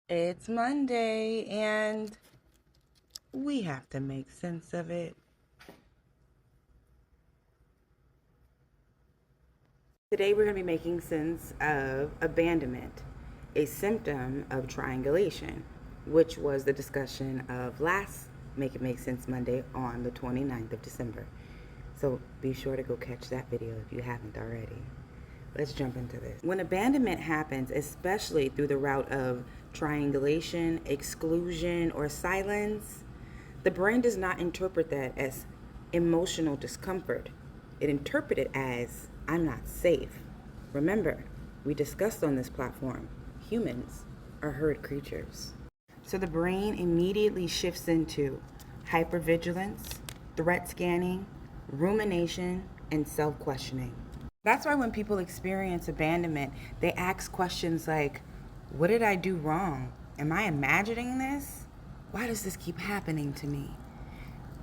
It's Monday and we have to make sense of it. Today we're going to be making sense of abandonment, a symptom of triangulation, which was the discussion of last Make It Make Sense Monday on the 29th of December. So be sure to go catch that video if you haven't already. Let's jump into this. When abandonment happens, especially through the route of triangulation, exclusion, or silence, the brain does not interpret that as emotional discomfort. It interprets it as, I'm not safe. Remember, we discussed on this platform, humans are herd creatures. So the brain immediately shifts into hypervigilance, threat scanning, rumination, and self-questioning. That's why when people experience abandonment, they ask questions like, what did I do wrong? Am I imagining this? Why does this keep happening to me?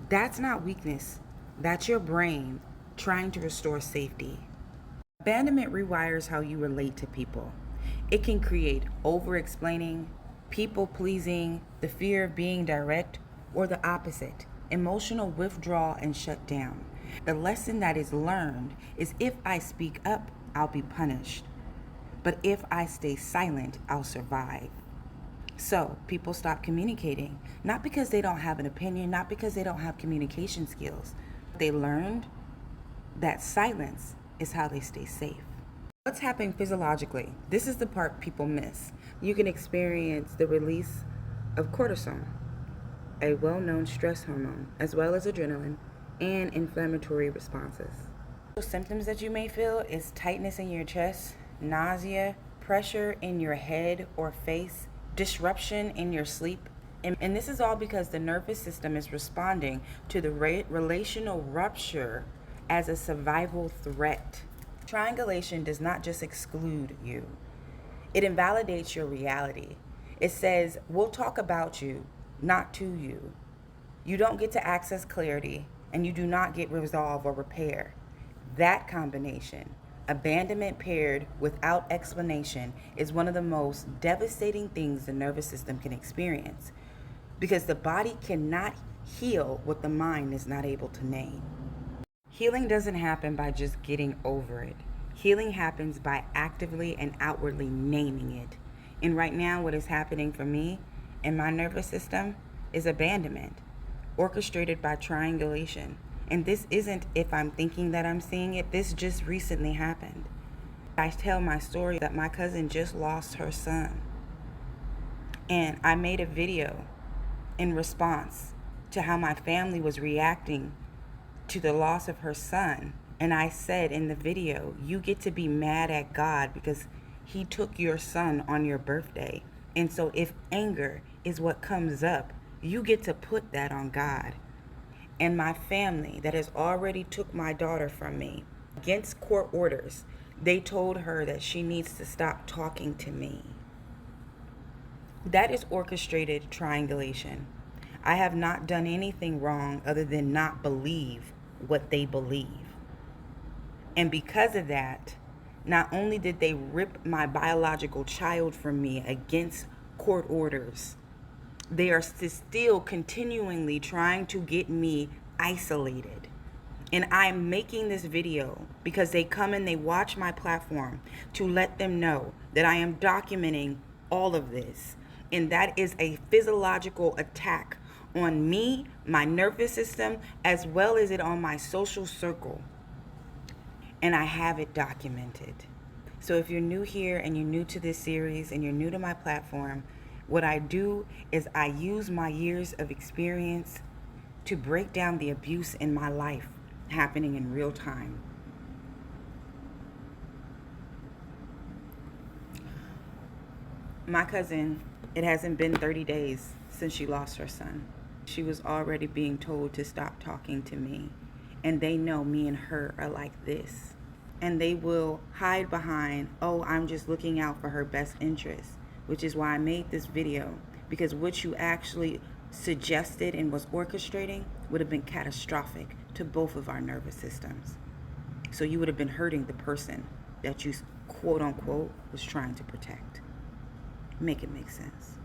That's not weakness. That's your brain trying to restore safety. Abandonment rewires how you relate to people. It can create over-explaining, people-pleasing, the fear of being direct, or the opposite, emotional withdrawal and shutdown. The lesson that is learned is if I speak up, I'll be punished. But if I stay silent, I'll survive. So people stop communicating, not because they don't have an opinion, not because they don't have communication skills. They learned that silence is how they stay safe. What's happening physiologically? This is the part people miss. You can experience the release of cortisol, a well-known stress hormone, as well as adrenaline and inflammatory responses. Symptoms that you may feel is tightness in your chest, nausea, pressure in your head or face, disruption in your sleep. And this is all because the nervous system is responding to the relational rupture as a survival threat. Triangulation does not just exclude you. It invalidates your reality. It says, we'll talk about you, not to you. You don't get to access clarity, and you do not get resolve or repair. That combination, abandonment paired without explanation, is one of the most devastating things the nervous system can experience, because the body cannot heal what the mind is not able to name. Healing doesn't happen by just getting over it. Healing happens by actively and outwardly naming it. And right now, what is happening for me in my nervous system is abandonment, orchestrated by triangulation. And this isn't if I'm thinking that I'm seeing it, this just recently happened. I tell my story that my cousin just lost her son. And I made a video in response to how my family was reacting to the loss of her son. And I said in the video, you get to be mad at God because he took your son on your birthday. And so if anger is what comes up, you get to put that on God. And my family that has already took my daughter from me against court orders, they told her that she needs to stop talking to me. That is orchestrated triangulation. I have not done anything wrong other than not believe what they believe. And because of that, not only did they rip my biological child from me against court orders, they are still continually trying to get me isolated. And I'm making this video because they come and they watch my platform to let them know that I am documenting all of this. And that is a physiological attack on me, my nervous system, as well as it on my social circle. And I have it documented. So if you're new here and you're new to this series and you're new to my platform, what I do is I use my years of experience to break down the abuse in my life happening in real time. My cousin, it hasn't been 30 days since she lost her son. She was already being told to stop talking to me. And they know me and her are like this. And they will hide behind, oh, I'm just looking out for her best interest, which is why I made this video, because what you actually suggested and was orchestrating would have been catastrophic to both of our nervous systems. So you would have been hurting the person that you, quote unquote, was trying to protect. Make it make sense.